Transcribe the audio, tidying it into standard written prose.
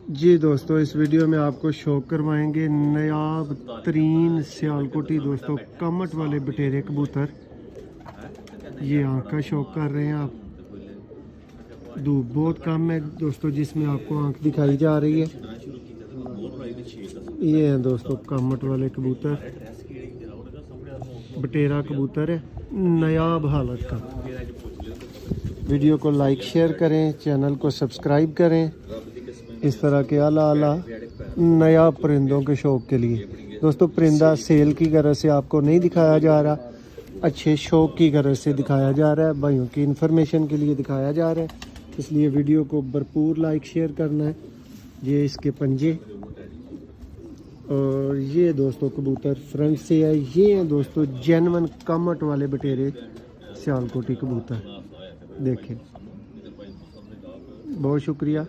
جی دوستو، اس ویڈیو میں آپ کو شوق کروائیں گے نایاب ترین سیالکوٹی دوستو کمٹ والے بٹیرے کبوتر۔ یہ آنکھ کا شوق کر رہے ہیں آپ، دھوپ بہت کم ہے دوستو جس میں آپ کو آنکھ دکھائی جا رہی ہے۔ یہ ہیں دوستو کمٹ والے کبوتر، بٹیرا کبوتر ہے نایاب حالت کا۔ ویڈیو کو لائک شیئر کریں، چینل کو سبسکرائب کریں اس طرح کے اعلیٰ نایاب پرندوں کے شوق کے لیے۔ دوستو پرندہ سیل کی غرض سے آپ کو نہیں دکھایا جا رہا، اچھے شوق کی غرض سے دکھایا جا رہا ہے، بھائیوں کی انفارمیشن کے لیے دکھایا جا رہا ہے، اس لیے ویڈیو کو بھرپور لائک شیئر کرنا ہے۔ یہ اس کے پنجے اور یہ دوستو کبوتر فرنٹ سے ہے۔ یہ ہیں دوستو جینون کمٹ والے بٹیرے سیالکوٹی کبوتر، دیکھیں۔ بہت شکریہ۔